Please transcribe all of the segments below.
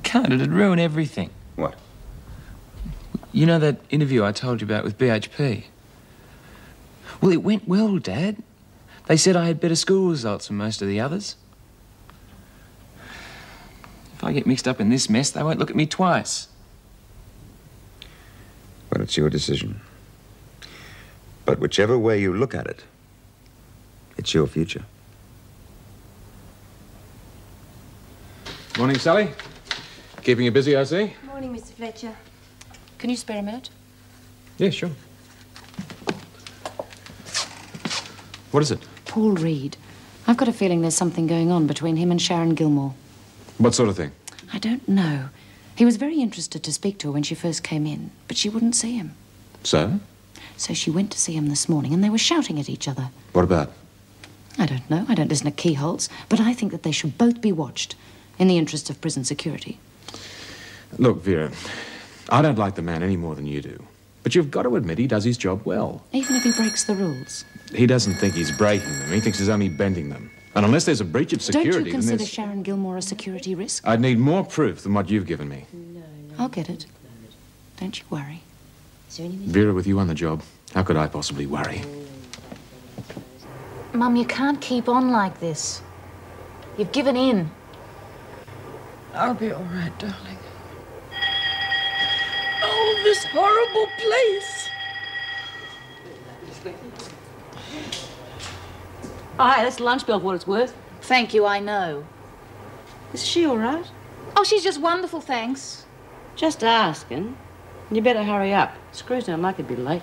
can't. It'd ruin everything. What? You know that interview I told you about with BHP? Well, it went well, Dad. They said I had better school results than most of the others. If I get mixed up in this mess, they won't look at me twice. Well, it's your decision. But whichever way you look at it, it's your future. Morning, Sally. Keeping you busy, I see. Morning, Mr. Fletcher. Can you spare a minute? Yeah, sure. What is it? Paul Reed. I've got a feeling there's something going on between him and Sharon Gilmore. What sort of thing? I don't know. He was very interested to speak to her when she first came in, but she wouldn't see him. So? So she went to see him this morning, and they were shouting at each other. What about? I don't know. I don't listen to keyholes, but I think that they should both be watched in the interests of prison security. Look, Vera, I don't like the man any more than you do. But you've got to admit he does his job well. Even if he breaks the rules. He doesn't think he's breaking them. He thinks he's only bending them. And unless there's a breach of security... Don't you consider then Sharon Gilmore a security risk? I'd need more proof than what you've given me. I'll get it. Don't you worry. Vera, with you on the job, how could I possibly worry? Mum, you can't keep on like this. You've given in. I'll be all right, darling. Oh, this horrible place. Aye, that's lunch bill for what it's worth. Thank you, I know. Is she all right? Oh, she's just wonderful, thanks. Just asking. You better hurry up. Screws don't like to be late.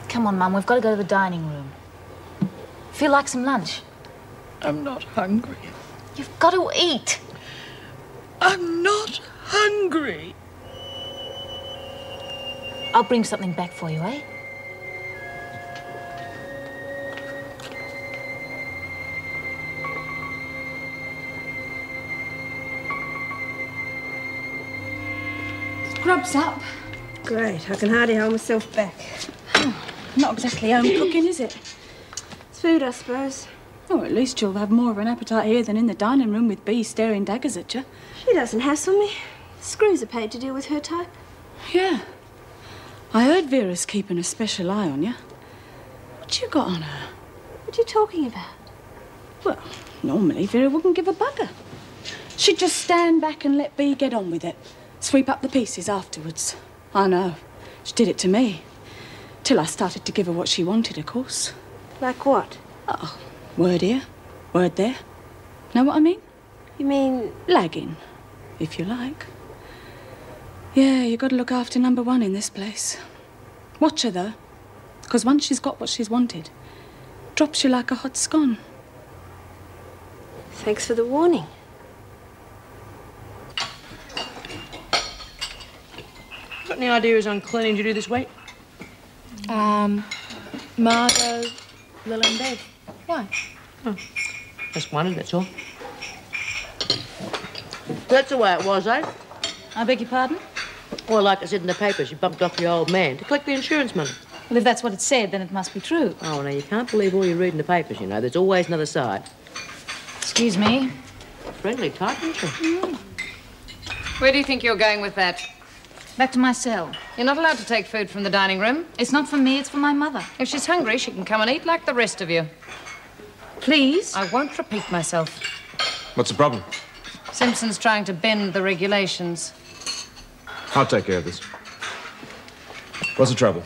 Come on, Mum, we've got to go to the dining room. Feel like some lunch? I'm not hungry. You've got to eat. I'm not hungry. I'll bring something back for you, eh? Grub's up. Great, I can hardly hold myself back. Not exactly home cooking, is it? It's food, I suppose. Oh, at least you'll have more of an appetite here than in the dining room with Bea staring daggers at you. She doesn't hassle me. Screws are paid to deal with her type. Yeah. I heard Vera's keeping a special eye on you. What you got on her? What are you talking about? Well, normally Vera wouldn't give a bugger. She'd just stand back and let Bea get on with it. Sweep up the pieces afterwards. I know. She did it to me. Till I started to give her what she wanted, of course. Like what? Oh, word here, word there. Know what I mean? You mean... Lagging, if you like. Yeah, you got to look after number one in this place. Watch her, though. Because once she's got what she's wanted, drops you like a hot scone. Thanks for the warning. Got any ideas on cleaning to do this week? Margot, Lil and Bev. Why? Oh, just wondered, that's all. That's the way it was, eh? I beg your pardon? Well, like I said in the paper, she bumped off your old man to collect the insurance money. Well, if that's what it said, then it must be true. Oh, now, you can't believe all you read in the papers, you know. There's always another side. Excuse me. Friendly type, isn't she? Where do you think you're going with that? Back to my cell. You're not allowed to take food from the dining room. It's not for me, it's for my mother. If she's hungry, she can come and eat like the rest of you. Please? I won't repeat myself. What's the problem? Simpson's trying to bend the regulations. I'll take care of this. What's the trouble?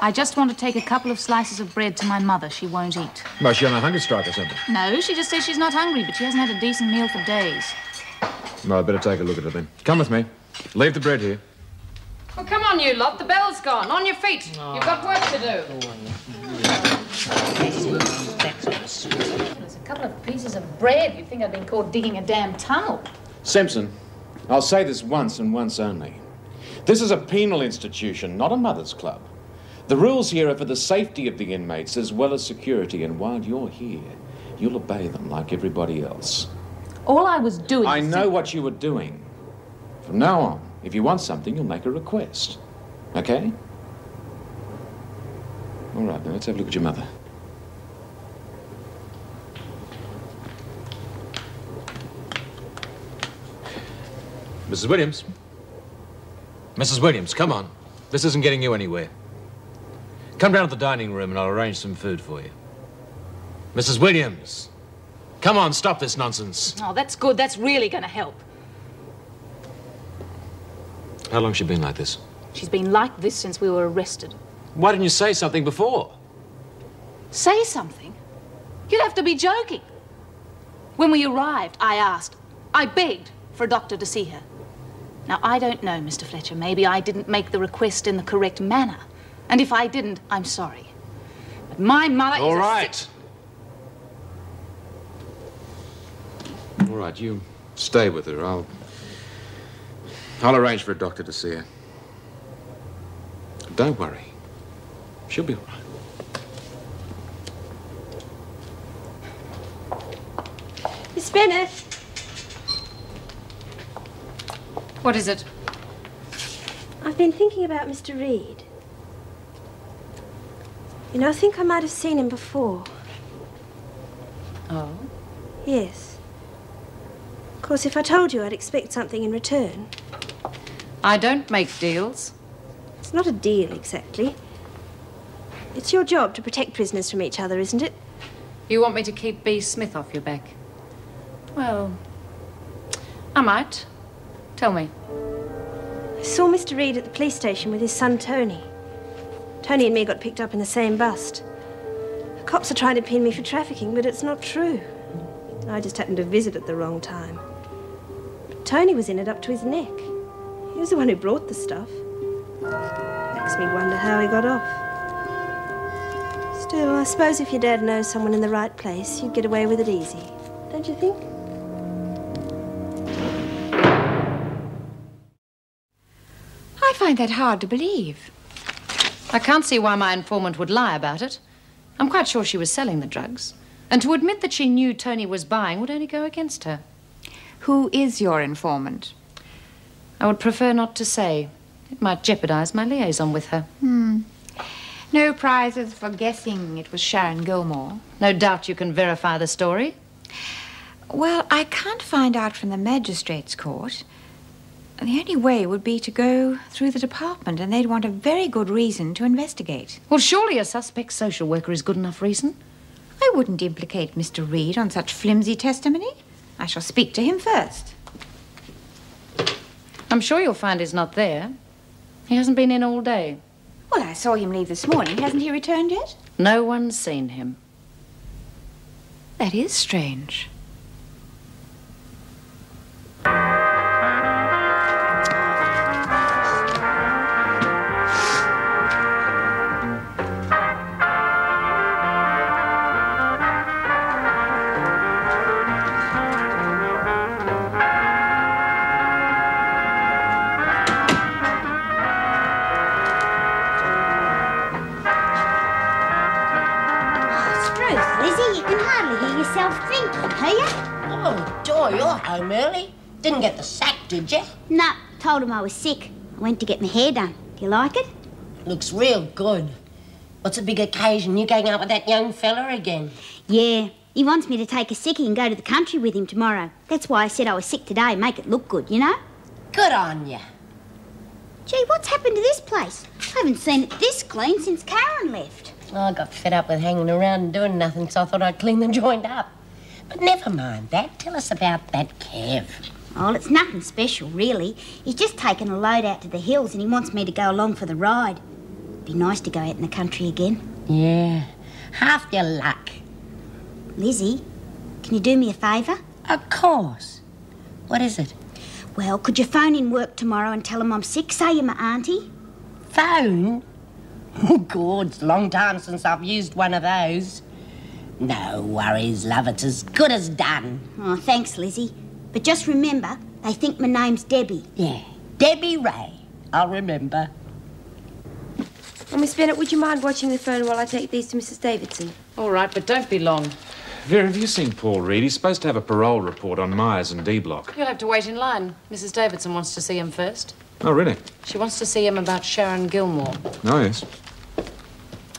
I just want to take a couple of slices of bread to my mother. She won't eat. Well, is she on a hunger strike or something? No, she just says she's not hungry, but she hasn't had a decent meal for days. Well, I'd better take a look at her then. Come with me. Leave the bread here. Well, come on, you lot. The bell's gone. On your feet. You've got work to do. There's a couple of pieces of bread. You'd think I'd been caught digging a damn tunnel. Simpson, I'll say this once and once only. This is a penal institution, not a mother's club. The rules here are for the safety of the inmates as well as security, and while you're here, you'll obey them like everybody else. All I was doing... I know what you were doing. From now on, if you want something, you'll make a request. Okay? All right, now let's have a look at your mother. Mrs. Williams. Mrs. Williams, come on. This isn't getting you anywhere. Come down to the dining room and I'll arrange some food for you. Mrs. Williams. Come on, stop this nonsense. Oh, that's good. That's really going to help. How long's she been like this? She's been like this since we were arrested. Why didn't you say something before? Say something? You'd have to be joking. When we arrived, I asked, I begged for a doctor to see her. Now, I don't know, Mr. Fletcher. Maybe I didn't make the request in the correct manner. And if I didn't, I'm sorry. But my mother All is right. All right, you stay with her. I'll arrange for a doctor to see her. Don't worry. She'll be all right. Miss Bennett. What is it? I've been thinking about Mr. Reed. You know, I think I might have seen him before. Oh? Yes. Of course, if I told you, I'd expect something in return. I don't make deals. It's not a deal, exactly. It's your job to protect prisoners from each other, isn't it? You want me to keep B. Smith off your back? Well, I might. Tell me. I saw Mr. Reed at the police station with his son, Tony. Tony and me got picked up in the same bus. The cops are trying to pin me for trafficking, but it's not true. I just happened to visit at the wrong time. But Tony was in it up to his neck. He was the one who brought the stuff. Makes me wonder how he got off. Still, I suppose if your dad knows someone in the right place, you'd get away with it easy. Don't you think? I find that hard to believe. I can't see why my informant would lie about it. I'm quite sure she was selling the drugs. And to admit that she knew Tony was buying would only go against her. Who is your informant? I would prefer not to say. It might jeopardize my liaison with her. No prizes for guessing it was Sharon Gilmore? No doubt you can verify the story. Well, I can't find out from the magistrate's court. The only way would be to go through the department, and they'd want a very good reason to investigate. Well, surely a suspect social worker is good enough reason. I wouldn't implicate Mr. Reed on such flimsy testimony. I shall speak to him first. I'm sure you'll find he's not there. He hasn't been in all day. Well, I saw him leave this morning. Hasn't he returned yet? No one's seen him. That is strange. Oh, Joy, you're home early. Didn't get the sack, did you? No, told him I was sick. I went to get my hair done. Do you like it? Looks real good. What's a big occasion? You going out with that young fella again? Yeah, he wants me to take a sickie and go to the country with him tomorrow. That's why I said I was sick today, make it look good, you know? Good on you. Gee, what's happened to this place? I haven't seen it this clean since Karen left. I got fed up with hanging around and doing nothing, so I thought I'd clean the joint up. But never mind that. Tell us about that Kev. Oh, it's nothing special, really. He's just taken a load out to the hills and he wants me to go along for the ride. Be nice to go out in the country again. Yeah, half your luck. Lizzie, can you do me a favour? Of course. What is it? Well, could you phone in work tomorrow and tell him I'm sick? Say you're my auntie. Phone? Oh, God, it's a long time since I've used one of those. No worries, love. It's as good as done. Oh, thanks, Lizzie. But just remember, they think my name's Debbie. Yeah, Debbie Ray. I'll remember. Oh, Miss Bennett, would you mind watching the phone while I take these to Mrs. Davidson? All right, but don't be long. Vera, have you seen Paul Reed? He's supposed to have a parole report on Myers and D Block. You'll have to wait in line. Mrs. Davidson wants to see him first. Oh, really? She wants to see him about Sharon Gilmore. Oh, yes.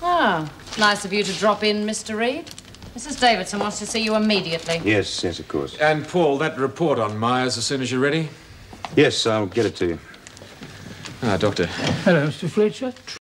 Ah, nice of you to drop in, Mr. Reed. Mrs. Davidson wants to see you immediately. Yes, of course. And, Paul, that report on Myers as soon as you're ready. Yes, I'll get it to you. Ah, Doctor. Hello, Mr. Fletcher.